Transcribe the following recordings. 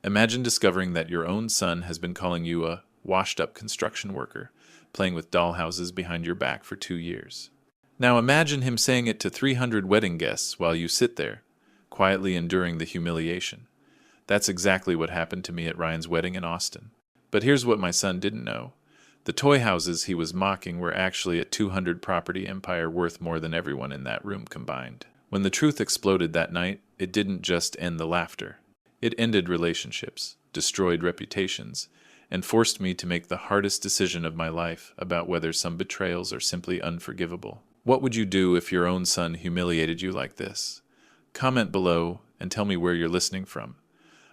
Imagine discovering that your own son has been calling you a washed-up construction worker, playing with dollhouses behind your back for 2 years. Now imagine him saying it to 300 wedding guests while you sit there, quietly enduring the humiliation. That's exactly what happened to me at Ryan's wedding in Austin. But here's what my son didn't know. The toy houses he was mocking were actually a 200-property empire worth more than everyone in that room combined. When the truth exploded that night, it didn't just end the laughter. It ended relationships, destroyed reputations, and forced me to make the hardest decision of my life about whether some betrayals are simply unforgivable. What would you do if your own son humiliated you like this? Comment below and tell me where you're listening from.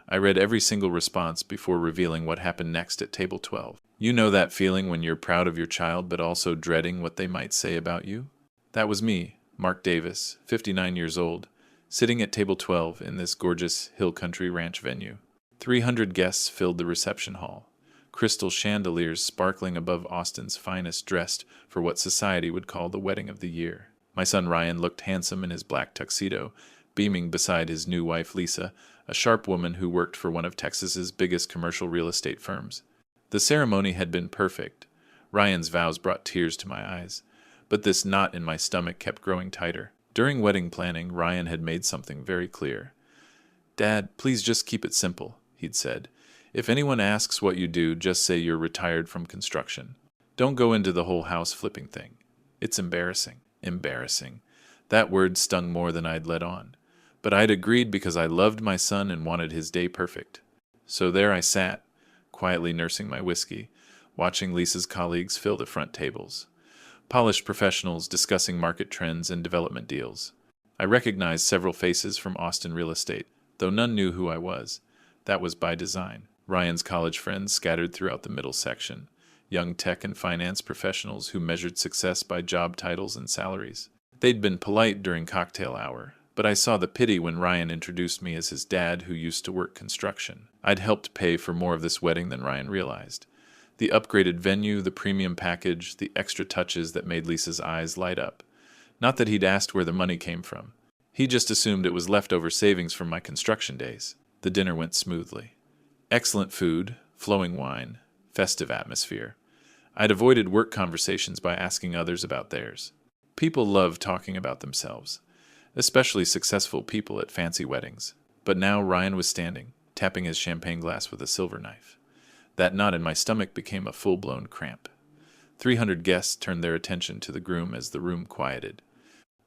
I read every single response before revealing what happened next at table 12. You know that feeling when you're proud of your child but also dreading what they might say about you? That was me, Mark Davis, 59 years old, sitting at table 12 in this gorgeous hill country ranch venue. 300 guests filled the reception hall, crystal chandeliers sparkling above Austin's finest, dressed for what society would call the wedding of the year. My son Ryan looked handsome in his black tuxedo, beaming beside his new wife Lisa, a sharp woman who worked for one of Texas's biggest commercial real estate firms. The ceremony had been perfect. Ryan's vows brought tears to my eyes, but this knot in my stomach kept growing tighter. During wedding planning, Ryan had made something very clear. "Dad, please just keep it simple," he'd said. "If anyone asks what you do, just say you're retired from construction. Don't go into the whole house flipping thing. It's embarrassing." Embarrassing. That word stung more than I'd let on. But I'd agreed because I loved my son and wanted his day perfect. So there I sat, quietly nursing my whiskey, watching Lisa's colleagues fill the front tables. Polished professionals discussing market trends and development deals. I recognized several faces from Austin real estate, though none knew who I was. That was by design. Ryan's college friends scattered throughout the middle section. Young tech and finance professionals who measured success by job titles and salaries. They'd been polite during cocktail hour, but I saw the pity when Ryan introduced me as his dad who used to work construction. I'd helped pay for more of this wedding than Ryan realized. The upgraded venue, the premium package, the extra touches that made Lisa's eyes light up. Not that he'd asked where the money came from. He just assumed it was leftover savings from my construction days. The dinner went smoothly. Excellent food, flowing wine, festive atmosphere. I'd avoided work conversations by asking others about theirs. People love talking about themselves, especially successful people at fancy weddings. But now Ryan was standing, tapping his champagne glass with a silver knife. That knot in my stomach became a full-blown cramp. 300 guests turned their attention to the groom as the room quieted.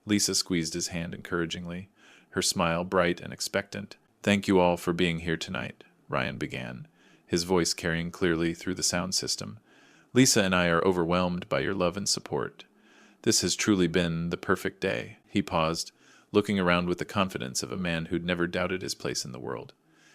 Lisa squeezed his hand encouragingly, her smile bright and expectant. "Thank you all for being here tonight," Ryan began, his voice carrying clearly through the sound system. "Lisa and I are overwhelmed by your love and support. This has truly been the perfect day." He paused, looking around with the confidence of a man who'd never doubted his place in the world.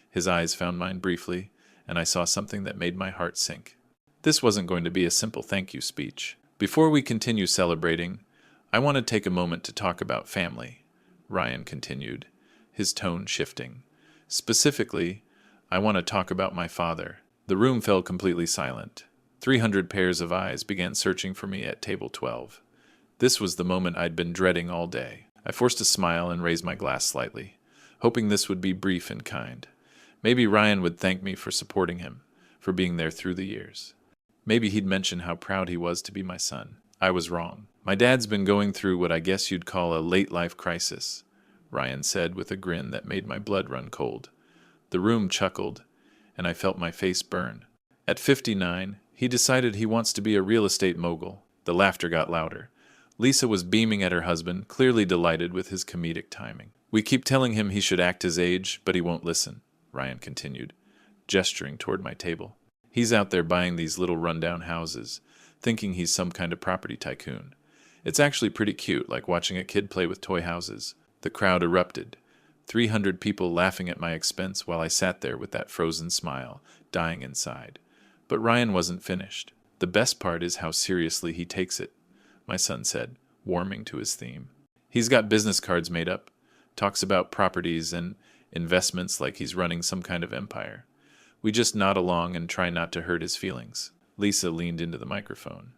His eyes found mine briefly, and I saw something that made my heart sink. This wasn't going to be a simple thank you speech. "Before we continue celebrating, I want to take a moment to talk about family," Ryan continued, his tone shifting. "Specifically, I want to talk about my father." The room fell completely silent. 300 pairs of eyes began searching for me at table 12. This was the moment I'd been dreading all day. I forced a smile and raised my glass slightly, hoping this would be brief and kind. Maybe Ryan would thank me for supporting him, for being there through the years. Maybe he'd mention how proud he was to be my son. I was wrong. "My dad's been going through what I guess you'd call a late-life crisis," Ryan said with a grin that made my blood run cold. The room chuckled, and I felt my face burn. At 59, he decided he wants to be a real estate mogul. The laughter got louder. Lisa was beaming at her husband, clearly delighted with his comedic timing. "We keep telling him he should act his age, but he won't listen," Ryan continued, gesturing toward my table. "He's out there buying these little rundown houses, thinking he's some kind of property tycoon. It's actually pretty cute, like watching a kid play with toy houses." The crowd erupted, 300 people laughing at my expense while I sat there with that frozen smile, dying inside. But Ryan wasn't finished. "The best part is how seriously he takes it," my son said, warming to his theme. "He's got business cards made up, talks about properties and investments like he's running some kind of empire. We just nod along and try not to hurt his feelings." Lisa leaned into the microphone.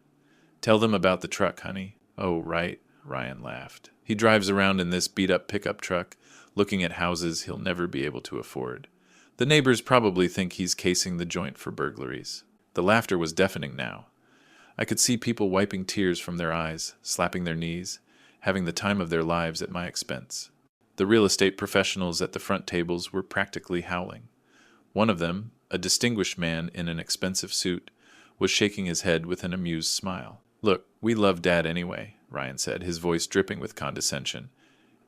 "Tell them about the truck, honey." "Oh, right," Ryan laughed. "He drives around in this beat-up pickup truck, looking at houses he'll never be able to afford. The neighbors probably think he's casing the joint for burglaries. The laughter was deafening now. I could see people wiping tears from their eyes, slapping their knees, having the time of their lives at my expense. The real estate professionals at the front tables were practically howling. One of them, a distinguished man in an expensive suit, was shaking his head with an amused smile. "Look, we love Dad anyway," Ryan said, his voice dripping with condescension.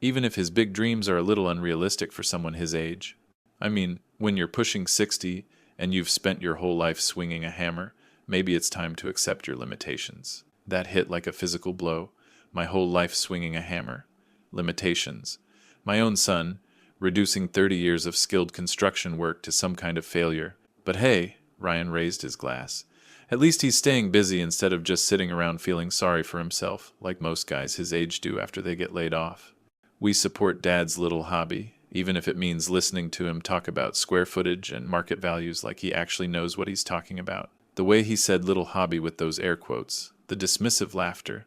"Even if his big dreams are a little unrealistic for someone his age. I mean, when you're pushing 60 and you've spent your whole life swinging a hammer, maybe it's time to accept your limitations." That hit like a physical blow. My whole life swinging a hammer. Limitations. My own son, reducing 30 years of skilled construction work to some kind of failure. But hey, Ryan raised his glass. At least he's staying busy instead of just sitting around feeling sorry for himself, like most guys his age do after they get laid off. We support Dad's little hobby, even if it means listening to him talk about square footage and market values like he actually knows what he's talking about. The way he said little hobby with those air quotes, the dismissive laughter,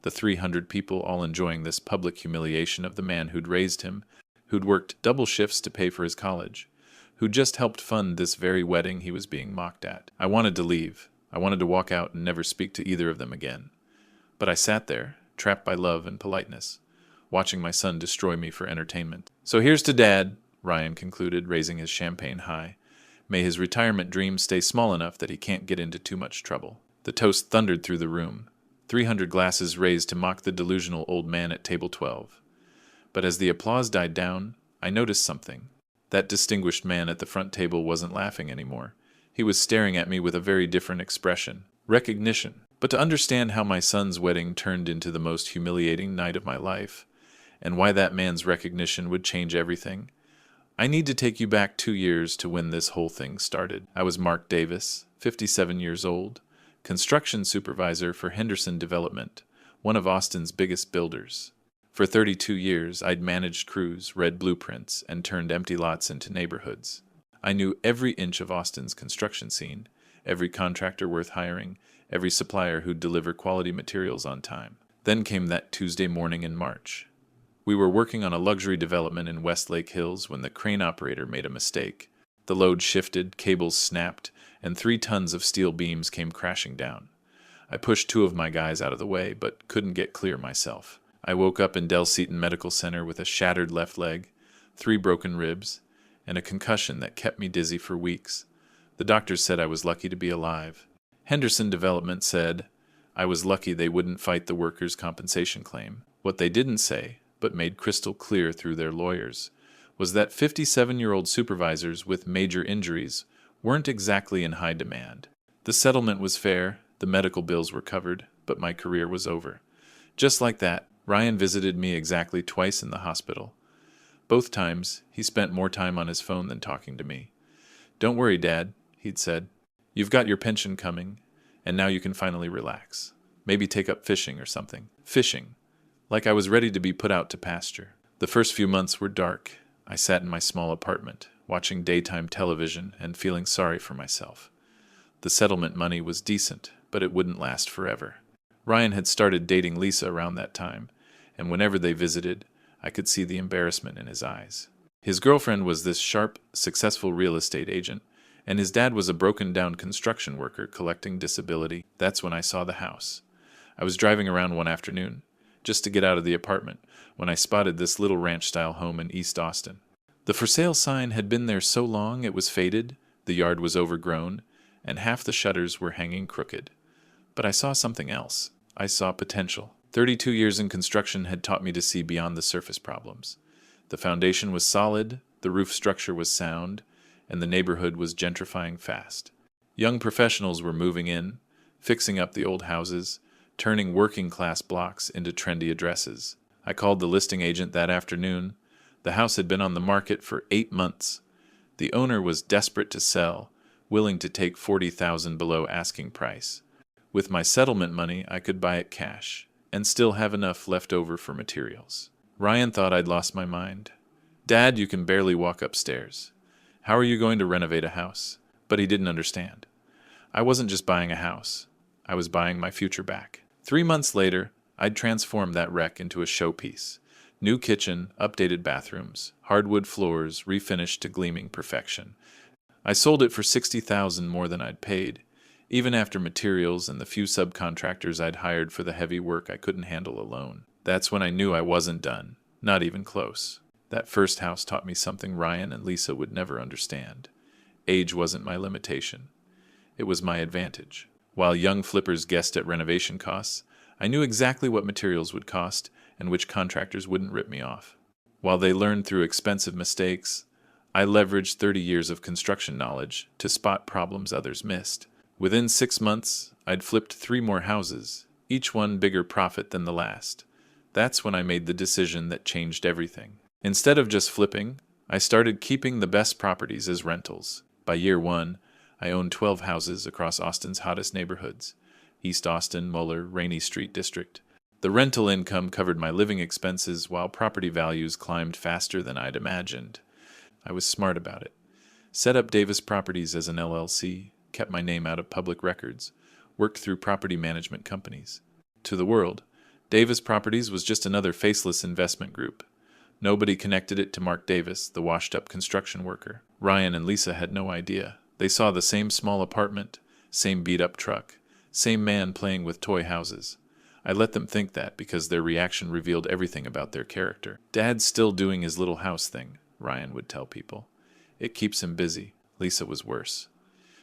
the 300 people all enjoying this public humiliation of the man who'd raised him, who'd worked double shifts to pay for his college, who'd just helped fund this very wedding he was being mocked at. I wanted to leave. I wanted to walk out and never speak to either of them again. But I sat there, trapped by love and politeness, watching my son destroy me for entertainment. "So here's to Dad," Ryan concluded, raising his champagne high. "May his retirement dreams stay small enough that he can't get into too much trouble." The toast thundered through the room, 300 glasses raised to mock the delusional old man at table 12. But as the applause died down, I noticed something. That distinguished man at the front table wasn't laughing anymore. He was staring at me with a very different expression. Recognition. But to understand how my son's wedding turned into the most humiliating night of my life, and why that man's recognition would change everything, I need to take you back 2 years to when this whole thing started. I was Mark Davis, 57 years old, construction supervisor for Henderson Development, one of Austin's biggest builders. For 32 years, I'd managed crews, read blueprints, and turned empty lots into neighborhoods. I knew every inch of Austin's construction scene, every contractor worth hiring, every supplier who'd deliver quality materials on time. Then came that Tuesday morning in March. We were working on a luxury development in Westlake Hills when the crane operator made a mistake. The load shifted, cables snapped, and 3 tons of steel beams came crashing down. I pushed 2 of my guys out of the way, but couldn't get clear myself. I woke up in Del Seaton Medical Center with a shattered left leg, 3 broken ribs, and a concussion that kept me dizzy for weeks. The doctors said I was lucky to be alive. Henderson Development said I was lucky they wouldn't fight the workers' compensation claim. What they didn't say, but made crystal clear through their lawyers, was that 57-year-old supervisors with major injuries weren't exactly in high demand. The settlement was fair, the medical bills were covered, but my career was over. Just like that, Ryan visited me exactly twice in the hospital. Both times, he spent more time on his phone than talking to me. "Don't worry, Dad," he'd said. "You've got your pension coming, and now you can finally relax. Maybe take up fishing or something." Fishing. Like I was ready to be put out to pasture. The first few months were dark. I sat in my small apartment, watching daytime television and feeling sorry for myself. The settlement money was decent, but it wouldn't last forever. Ryan had started dating Lisa around that time, and whenever they visited, I could see the embarrassment in his eyes. His girlfriend was this sharp, successful real estate agent, and his dad was a broken-down construction worker collecting disability. That's when I saw the house. I was driving around one afternoon, just to get out of the apartment, when I spotted this little ranch-style home in East Austin. The for sale sign had been there so long it was faded, the yard was overgrown, and half the shutters were hanging crooked. But I saw something else. I saw potential. 32 years in construction had taught me to see beyond the surface problems. The foundation was solid, the roof structure was sound, and the neighborhood was gentrifying fast. Young professionals were moving in, fixing up the old houses, turning working-class blocks into trendy addresses. I called the listing agent that afternoon. The house had been on the market for 8 months. The owner was desperate to sell, willing to take $40,000 below asking price. With my settlement money, I could buy it cash, and still have enough left over for materials. Ryan thought I'd lost my mind. "Dad, you can barely walk upstairs. How are you going to renovate a house?" But he didn't understand. I wasn't just buying a house. I was buying my future back. 3 months later, I'd transformed that wreck into a showpiece. New kitchen, updated bathrooms, hardwood floors, refinished to gleaming perfection. I sold it for $60,000 more than I'd paid, even after materials and the few subcontractors I'd hired for the heavy work I couldn't handle alone. That's when I knew I wasn't done, not even close. That first house taught me something Ryan and Lisa would never understand. Age wasn't my limitation. It was my advantage. While young flippers guessed at renovation costs, I knew exactly what materials would cost and which contractors wouldn't rip me off. While they learned through expensive mistakes, I leveraged 30 years of construction knowledge to spot problems others missed. Within 6 months, I'd flipped 3 more houses, each one bigger profit than the last. That's when I made the decision that changed everything. Instead of just flipping, I started keeping the best properties as rentals. By year 1, I owned 12 houses across Austin's hottest neighborhoods, East Austin, Muller, Rainey Street District. The rental income covered my living expenses while property values climbed faster than I'd imagined. I was smart about it. Set up Davis Properties as an LLC, kept my name out of public records, worked through property management companies. To the world, Davis Properties was just another faceless investment group. Nobody connected it to Mark Davis, the washed-up construction worker. Ryan and Lisa had no idea. They saw the same small apartment, same beat-up truck, same man playing with toy houses. I let them think that because their reaction revealed everything about their character. "Dad's still doing his little house thing," Ryan would tell people. "It keeps him busy." Lisa was worse.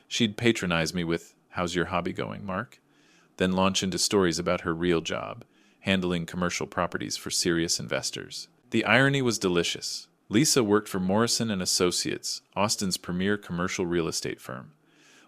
She'd patronize me with, "How's your hobby going, Mark?" Then launch into stories about her real job, handling commercial properties for serious investors. The irony was delicious. Lisa worked for Morrison & Associates, Austin's premier commercial real estate firm.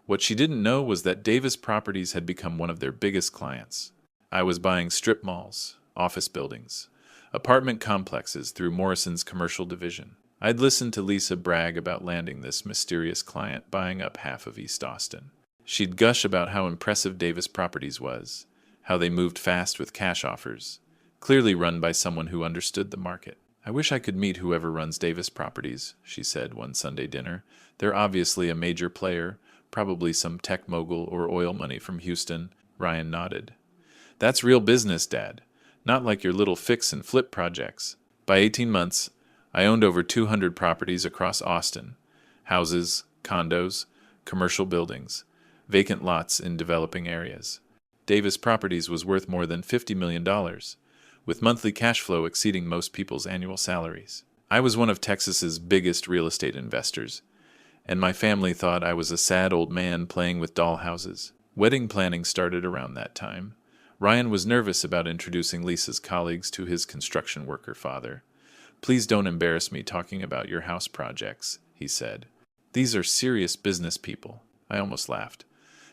What she didn't know was that Davis Properties had become one of their biggest clients. I was buying strip malls, office buildings, apartment complexes through Morrison's commercial division. I'd listened to Lisa brag about landing this mysterious client buying up half of East Austin. She'd gush about how impressive Davis Properties was, how they moved fast with cash offers, clearly run by someone who understood the market. "I wish I could meet whoever runs Davis Properties," she said one Sunday dinner. "They're obviously a major player, probably some tech mogul or oil money from Houston." Ryan nodded. "That's real business, Dad. Not like your little fix and flip projects." By 18 months, I owned over 200 properties across Austin. Houses, condos, commercial buildings, vacant lots in developing areas. Davis Properties was worth more than $50 million, with monthly cash flow exceeding most people's annual salaries. I was one of Texas's biggest real estate investors, and my family thought I was a sad old man playing with dollhouses. Wedding planning started around that time. Ryan was nervous about introducing Lisa's colleagues to his construction worker father. "Please don't embarrass me talking about your house projects," he said. "These are serious business people." I almost laughed.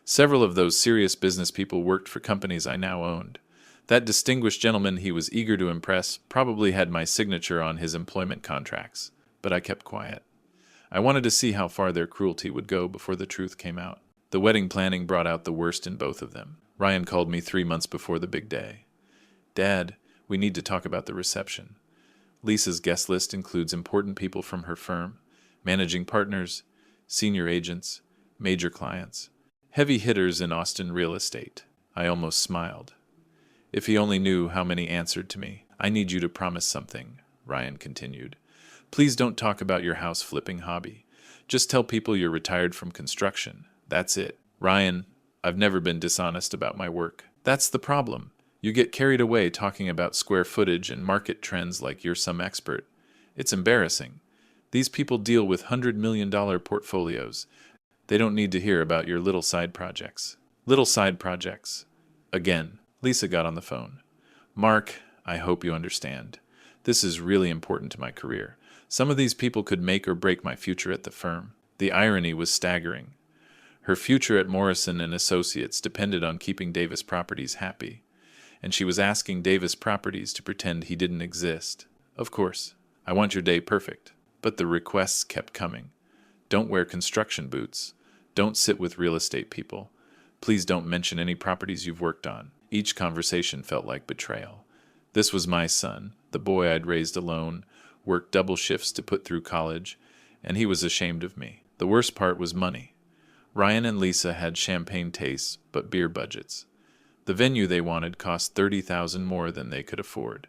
Several of those serious business people worked for companies I now owned. That distinguished gentleman he was eager to impress probably had my signature on his employment contracts, but I kept quiet. I wanted to see how far their cruelty would go before the truth came out. The wedding planning brought out the worst in both of them. Ryan called me 3 months before the big day. "Dad, we need to talk about the reception." Lisa's guest list includes important people from her firm, managing partners, senior agents, major clients, heavy hitters in Austin real estate. I almost smiled. If he only knew how many answered to me. "I need you to promise something," Ryan continued. "Please don't talk about your house flipping hobby. Just tell people you're retired from construction. That's it." "Ryan, I've never been dishonest about my work." "That's the problem. You get carried away talking about square footage and market trends like you're some expert. It's embarrassing. These people deal with $100 million portfolios. They don't need to hear about your little side projects." "Little side projects." Again, Lisa got on the phone. "Mark, I hope you understand. This is really important to my career. Some of these people could make or break my future at the firm." The irony was staggering. Her future at Morrison & Associates depended on keeping Davis Properties happy, and she was asking Davis Properties to pretend he didn't exist. "Of course, I want your day perfect." But the requests kept coming. "Don't wear construction boots. Don't sit with real estate people. Please don't mention any properties you've worked on." Each conversation felt like betrayal. This was my son, the boy I'd raised alone, worked double shifts to put through college, and he was ashamed of me. The worst part was money. Ryan and Lisa had champagne tastes, but beer budgets. The venue they wanted cost $30,000 more than they could afford.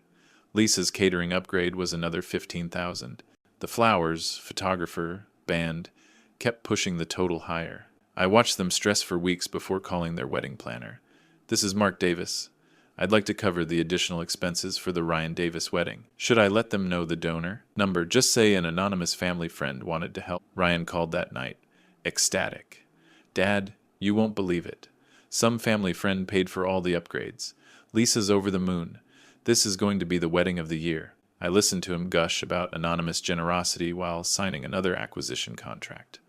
Lisa's catering upgrade was another 15,000. The flowers, photographer, band kept pushing the total higher. I watched them stress for weeks before calling their wedding planner. "This is Mark Davis. I'd like to cover the additional expenses for the Ryan Davis wedding. Should I let them know the donor number? Just say an anonymous family friend wanted to help." Ryan called that night, ecstatic. "Dad, you won't believe it. Some family friend paid for all the upgrades. Lisa's over the moon. This is going to be the wedding of the year." I listened to him gush about anonymous generosity while signing another acquisition contract.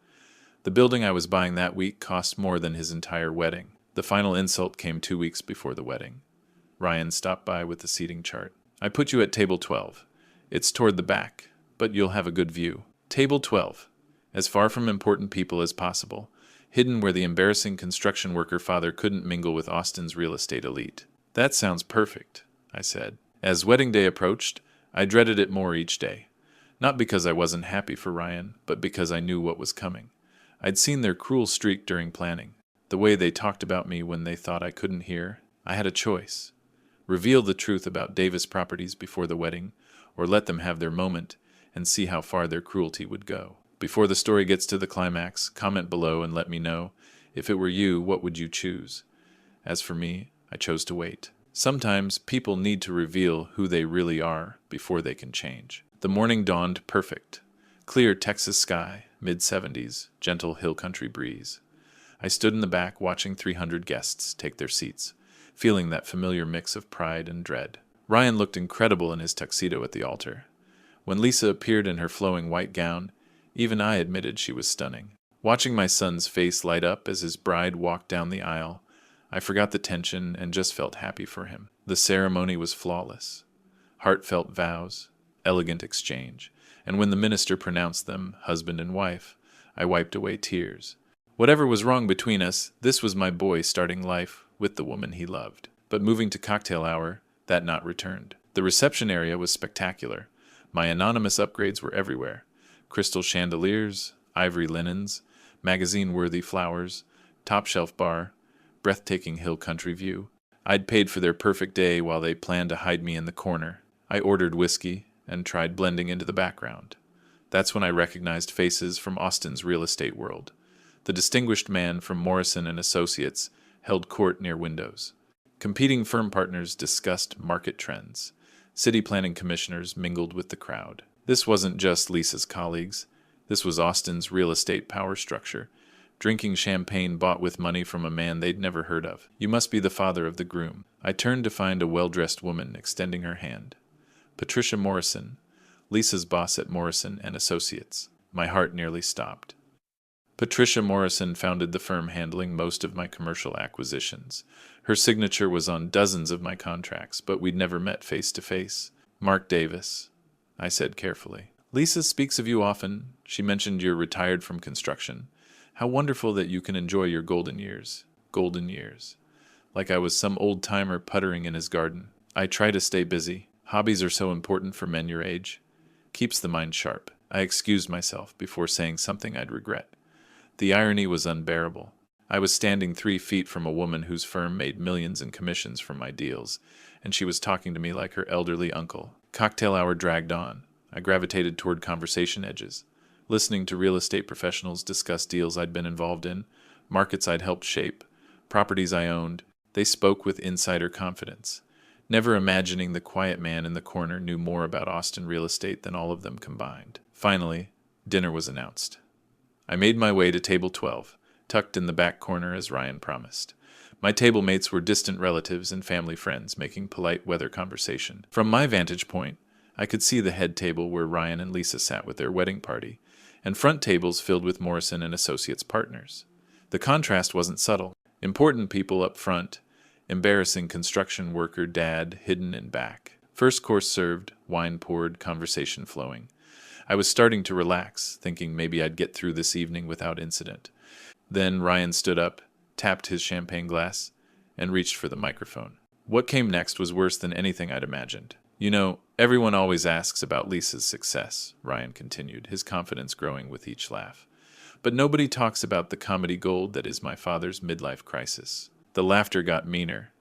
The building I was buying that week cost more than his entire wedding. The final insult came 2 weeks before the wedding. Ryan stopped by with the seating chart. "I put you at table 12. It's toward the back, but you'll have a good view. Table 12. As far from important people as possible, hidden where the embarrassing construction worker father couldn't mingle with Austin's real estate elite." "That sounds perfect," I said. As wedding day approached, I dreaded it more each day. Not because I wasn't happy for Ryan, but because I knew what was coming. I'd seen their cruel streak during planning, the way they talked about me when they thought I couldn't hear. I had a choice. Reveal the truth about Davis properties before the wedding, or let them have their moment and see how far their cruelty would go. Before the story gets to the climax, comment below and let me know, if it were you, what would you choose? As for me, I chose to wait. Sometimes people need to reveal who they really are before they can change. The morning dawned perfect. Clear Texas sky, mid-70s, gentle hill country breeze. I stood in the back watching 300 guests take their seats, feeling that familiar mix of pride and dread. Ryan looked incredible in his tuxedo at the altar. When Lisa appeared in her flowing white gown, even I admitted she was stunning. Watching my son's face light up as his bride walked down the aisle, I forgot the tension and just felt happy for him. The ceremony was flawless. Heartfelt vows, elegant exchange, and when the minister pronounced them husband and wife, I wiped away tears. Whatever was wrong between us, this was my boy starting life with the woman he loved. But moving to cocktail hour, that not returned. The reception area was spectacular. My anonymous upgrades were everywhere. Crystal chandeliers, ivory linens, magazine-worthy flowers, top-shelf bar, breathtaking hill country view. I'd paid for their perfect day while they planned to hide me in the corner. I ordered whiskey and tried blending into the background. That's when I recognized faces from Austin's real estate world. The distinguished man from Morrison and Associates held court near windows. Competing firm partners discussed market trends. City planning commissioners mingled with the crowd. This wasn't just Lisa's colleagues. This was Austin's real estate power structure, drinking champagne bought with money from a man they'd never heard of. "You must be the father of the groom." I turned to find a well-dressed woman extending her hand. Patricia Morrison, Lisa's boss at Morrison and Associates. My heart nearly stopped. Patricia Morrison founded the firm handling most of my commercial acquisitions. Her signature was on dozens of my contracts, but we'd never met face to face. "Mark Davis," I said carefully. "Lisa speaks of you often. She mentioned you're retired from construction. How wonderful that you can enjoy your golden years." Golden years. Like I was some old-timer puttering in his garden. I try to stay busy. Hobbies are so important for men your age. Keeps the mind sharp. I excused myself before saying something I'd regret. The irony was unbearable. I was standing 3 feet from a woman whose firm made millions in commissions from my deals, and she was talking to me like her elderly uncle. Cocktail hour dragged on. I gravitated toward conversation edges, listening to real estate professionals discuss deals I'd been involved in, markets I'd helped shape, properties I owned. They spoke with insider confidence, never imagining the quiet man in the corner knew more about Austin real estate than all of them combined. Finally, dinner was announced. I made my way to table 12, tucked in the back corner as Ryan promised. My table mates were distant relatives and family friends making polite weather conversation. From my vantage point, I could see the head table where Ryan and Lisa sat with their wedding party, and front tables filled with Morrison and Associates partners. The contrast wasn't subtle. Important people up front, embarrassing construction worker dad hidden in back. First course served, wine poured, conversation flowing. I was starting to relax, thinking maybe I'd get through this evening without incident. Then Ryan stood up, tapped his champagne glass, and reached for the microphone. What came next was worse than anything I'd imagined. "You know, everyone always asks about Lisa's success," Ryan continued, his confidence growing with each laugh. "But nobody talks about the comedy gold that is my father's midlife crisis." The laughter got meaner.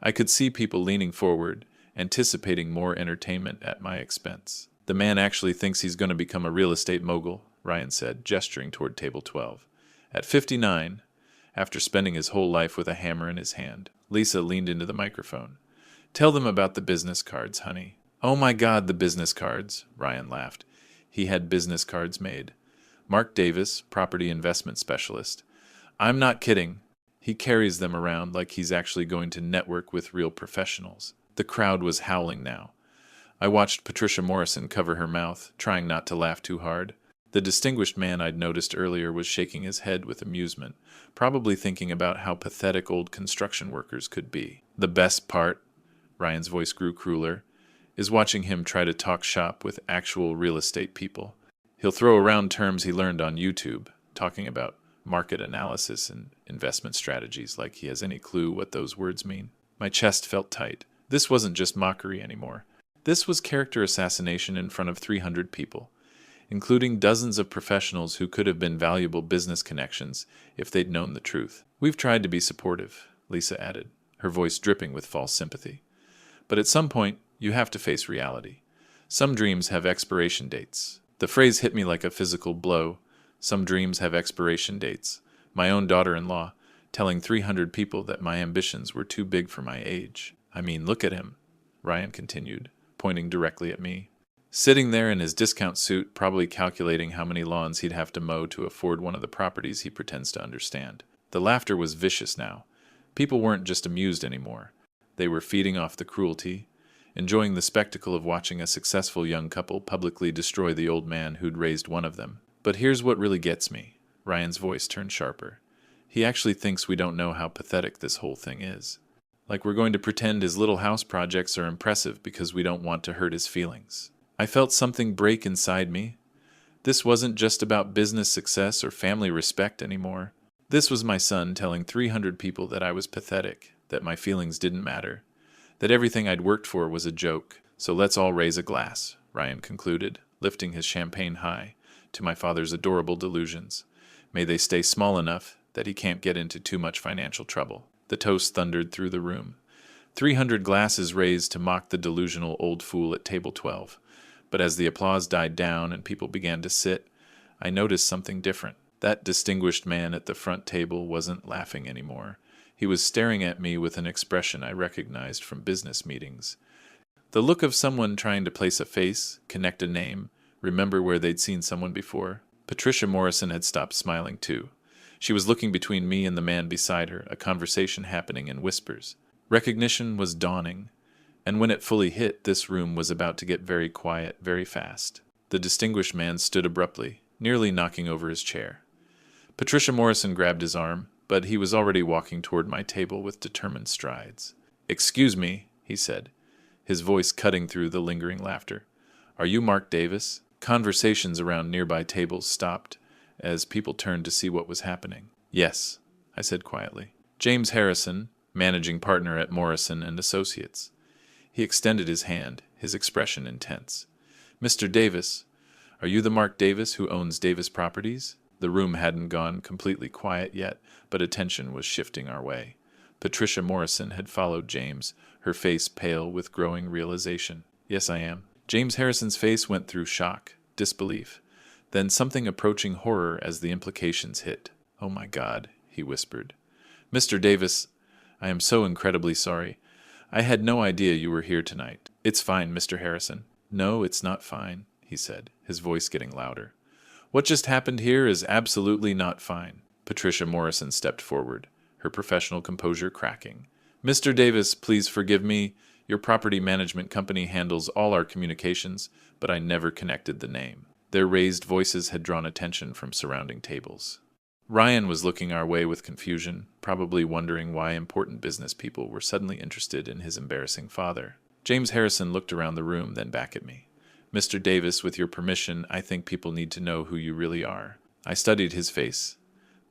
I could see people leaning forward, anticipating more entertainment at my expense. The man actually thinks he's going to become a real estate mogul, Ryan said, gesturing toward table 12. At 59, after spending his whole life with a hammer in his hand, Lisa leaned into the microphone. Tell them about the business cards, honey. Oh my God, the business cards, Ryan laughed. He had business cards made. Mark Davis, property investment specialist. I'm not kidding. He carries them around like he's actually going to network with real professionals. The crowd was howling now. I watched Patricia Morrison cover her mouth, trying not to laugh too hard. The distinguished man I'd noticed earlier was shaking his head with amusement, probably thinking about how pathetic old construction workers could be. The best part, Ryan's voice grew crueler, is watching him try to talk shop with actual real estate people. He'll throw around terms he learned on YouTube, talking about market analysis and investment strategies like he has any clue what those words mean. My chest felt tight. This wasn't just mockery anymore. This was character assassination in front of 300 people, including dozens of professionals who could have been valuable business connections if they'd known the truth. We've tried to be supportive, Lisa added, her voice dripping with false sympathy. But at some point, you have to face reality. Some dreams have expiration dates. The phrase hit me like a physical blow. Some dreams have expiration dates. My own daughter-in-law telling 300 people that my ambitions were too big for my age. I mean, look at him, Ryan continued, pointing directly at me. Sitting there in his discount suit, probably calculating how many lawns he'd have to mow to afford one of the properties he pretends to understand. The laughter was vicious now. People weren't just amused anymore. They were feeding off the cruelty, enjoying the spectacle of watching a successful young couple publicly destroy the old man who'd raised one of them. But here's what really gets me. Ryan's voice turned sharper. He actually thinks we don't know how pathetic this whole thing is. Like we're going to pretend his little house projects are impressive because we don't want to hurt his feelings. I felt something break inside me. This wasn't just about business success or family respect anymore. This was my son telling 300 people that I was pathetic, that my feelings didn't matter, that everything I'd worked for was a joke. So let's all raise a glass, Ryan concluded, lifting his champagne high, to my father's adorable delusions. May they stay small enough that he can't get into too much financial trouble. The toast thundered through the room. 300 glasses raised to mock the delusional old fool at table 12. But as the applause died down and people began to sit, I noticed something different. That distinguished man at the front table wasn't laughing anymore. He was staring at me with an expression I recognized from business meetings. The look of someone trying to place a face, connect a name, remember where they'd seen someone before. Patricia Morrison had stopped smiling too. She was looking between me and the man beside her, a conversation happening in whispers. Recognition was dawning, and when it fully hit, this room was about to get very quiet very fast. The distinguished man stood abruptly, nearly knocking over his chair. Patricia Morrison grabbed his arm, but he was already walking toward my table with determined strides. "Excuse me," he said, his voice cutting through the lingering laughter. "Are you Mark Davis?" Conversations around nearby tables stopped as people turned to see what was happening. "Yes," I said quietly. "James Harrison, managing partner at Morrison and Associates." He extended his hand, his expression intense. "Mr. Davis, are you the Mark Davis who owns Davis Properties?" The room hadn't gone completely quiet yet, but attention was shifting our way. Patricia Morrison had followed James, her face pale with growing realization. "Yes, I am." James Harrison's face went through shock, disbelief, then something approaching horror as the implications hit. "Oh my God," he whispered. "Mr. Davis, I am so incredibly sorry. I had no idea you were here tonight." "It's fine, Mr. Harrison." "No, it's not fine," he said, his voice getting louder. "What just happened here is absolutely not fine." Patricia Morrison stepped forward, her professional composure cracking. "Mr. Davis, please forgive me. Your property management company handles all our communications, but I never connected the name." Their raised voices had drawn attention from surrounding tables. Ryan was looking our way with confusion, probably wondering why important business people were suddenly interested in his embarrassing father. James Harrison looked around the room, then back at me. "Mr. Davis, with your permission, I think people need to know who you really are." I studied his face,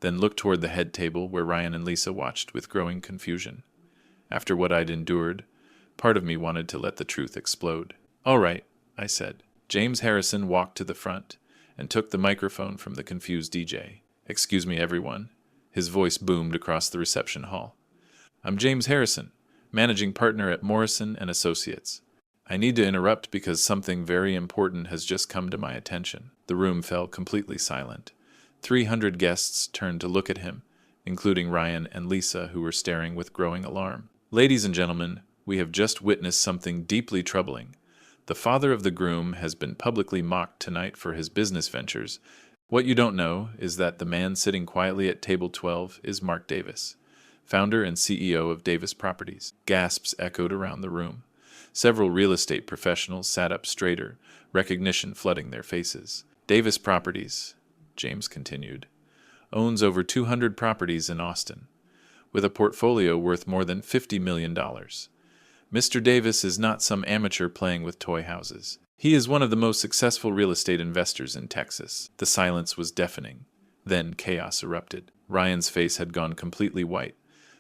then looked toward the head table where Ryan and Lisa watched with growing confusion. After what I'd endured, part of me wanted to let the truth explode. "All right," I said. James Harrison walked to the front and took the microphone from the confused DJ. "Excuse me, everyone." His voice boomed across the reception hall. "I'm James Harrison, managing partner at Morrison and Associates. I need to interrupt because something very important has just come to my attention. The room fell completely silent. 300 guests turned to look at him, including Ryan and Lisa, who were staring with growing alarm. Ladies and gentlemen, we have just witnessed something deeply troubling. The father of the groom has been publicly mocked tonight for his business ventures. What you don't know is that the man sitting quietly at table 12 is Mark Davis, founder and CEO of Davis Properties. Gasps echoed around the room. Several real estate professionals sat up straighter, recognition flooding their faces. Davis Properties, James continued, owns over 200 properties in Austin, with a portfolio worth more than $50 million. Mr. Davis is not some amateur playing with toy houses. He is one of the most successful real estate investors in Texas. The silence was deafening. Then chaos erupted. Ryan's face had gone completely white.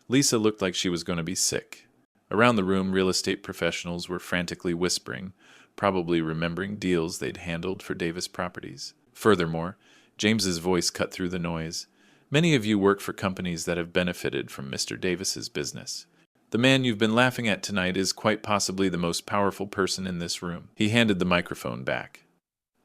Lisa looked like she was going to be sick. Around the room, real estate professionals were frantically whispering, probably remembering deals they'd handled for Davis Properties. Furthermore, James's voice cut through the noise. Many of you work for companies that have benefited from Mr. Davis's business. The man you've been laughing at tonight is quite possibly the most powerful person in this room. He handed the microphone back.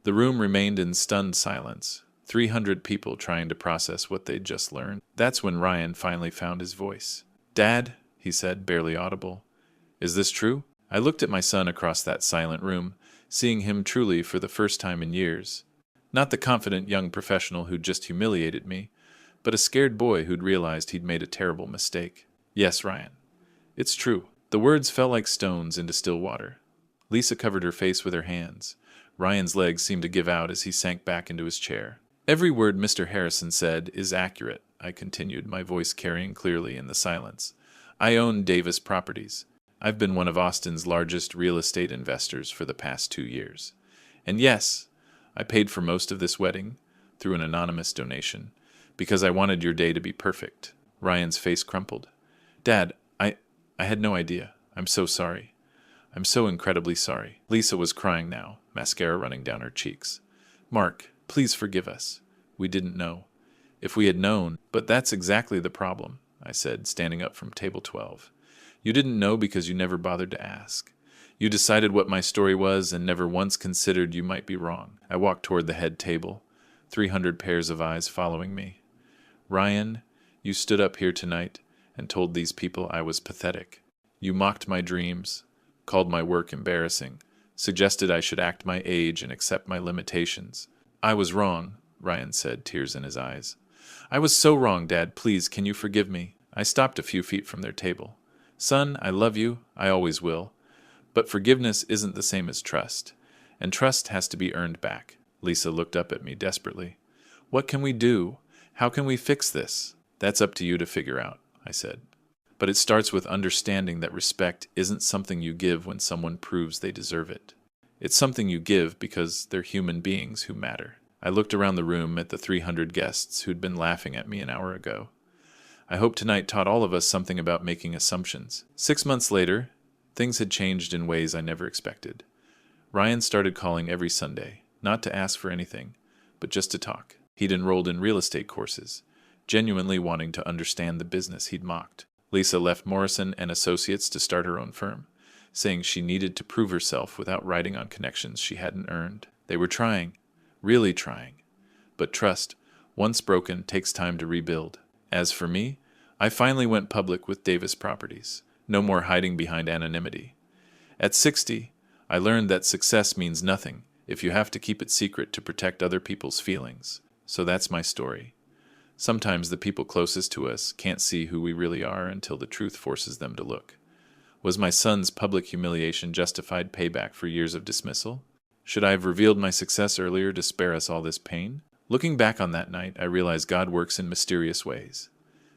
The room remained in stunned silence, 300 people trying to process what they'd just learned. That's when Ryan finally found his voice. "Dad," he said, barely audible, "is this true?" I looked at my son across that silent room, seeing him truly for the first time in years. Not the confident young professional who'd just humiliated me, but a scared boy who'd realized he'd made a terrible mistake. "Yes, Ryan. It's true." The words fell like stones into still water. Lisa covered her face with her hands. Ryan's legs seemed to give out as he sank back into his chair. "Every word Mr. Harrison said is accurate," I continued, my voice carrying clearly in the silence. "I own Davis Properties. I've been one of Austin's largest real estate investors for the past 2 years. And yes, I paid for most of this wedding, through an anonymous donation, because I wanted your day to be perfect." Ryan's face crumpled. "Dad, I had no idea. I'm so sorry. I'm so incredibly sorry." Lisa was crying now, mascara running down her cheeks. "Mark, please forgive us. We didn't know. If we had known..." "But that's exactly the problem," I said, standing up from table 12. "You didn't know because you never bothered to ask. You decided what my story was and never once considered you might be wrong." I walked toward the head table, 300 pairs of eyes following me. "Ryan, you stood up here tonight and told these people I was pathetic. You mocked my dreams, called my work embarrassing, suggested I should act my age and accept my limitations." "I was wrong," Ryan said, tears in his eyes. "I was so wrong, Dad. Please, can you forgive me?" I stopped a few feet from their table. "Son, I love you. I always will. But forgiveness isn't the same as trust, and trust has to be earned back." Lisa looked up at me desperately. "What can we do? How can we fix this?" "That's up to you to figure out," I said. "But it starts with understanding that respect isn't something you give when someone proves they deserve it. It's something you give because they're human beings who matter." I looked around the room at the 300 guests who'd been laughing at me an hour ago. I hope tonight taught all of us something about making assumptions. 6 months later, things had changed in ways I never expected. Ryan started calling every Sunday, not to ask for anything, but just to talk. He'd enrolled in real estate courses, genuinely wanting to understand the business he'd mocked. Lisa left Morrison and Associates to start her own firm, saying she needed to prove herself without riding on connections she hadn't earned. They were trying, really trying. But trust, once broken, takes time to rebuild. As for me, I finally went public with Davis Properties. No more hiding behind anonymity. At 60, I learned that success means nothing if you have to keep it secret to protect other people's feelings. So that's my story. Sometimes the people closest to us can't see who we really are until the truth forces them to look. Was my son's public humiliation justified payback for years of dismissal? Should I have revealed my success earlier to spare us all this pain? Looking back on that night, I realize God works in mysterious ways.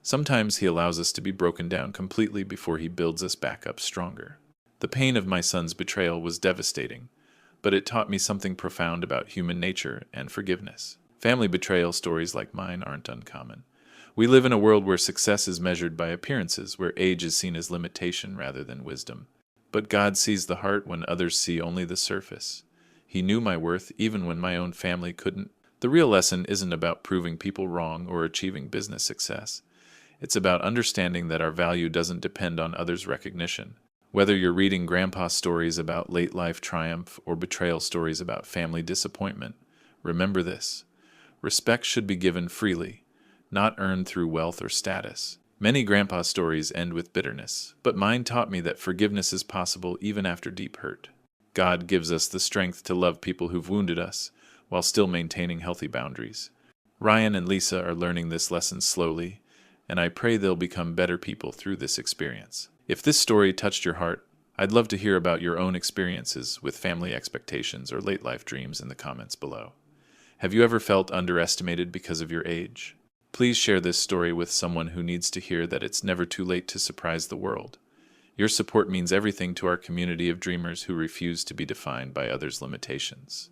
Sometimes he allows us to be broken down completely before he builds us back up stronger. The pain of my son's betrayal was devastating, but it taught me something profound about human nature and forgiveness. Family betrayal stories like mine aren't uncommon. We live in a world where success is measured by appearances, where age is seen as limitation rather than wisdom. But God sees the heart when others see only the surface. He knew my worth even when my own family couldn't. The real lesson isn't about proving people wrong or achieving business success. It's about understanding that our value doesn't depend on others' recognition. Whether you're reading grandpa stories about late life triumph or betrayal stories about family disappointment, remember this: respect should be given freely, not earned through wealth or status. Many grandpa stories end with bitterness, but mine taught me that forgiveness is possible even after deep hurt. God gives us the strength to love people who've wounded us while still maintaining healthy boundaries. Ryan and Lisa are learning this lesson slowly, and I pray they'll become better people through this experience. If this story touched your heart, I'd love to hear about your own experiences with family expectations or late life dreams in the comments below. Have you ever felt underestimated because of your age? Please share this story with someone who needs to hear that it's never too late to surprise the world. Your support means everything to our community of dreamers who refuse to be defined by others' limitations.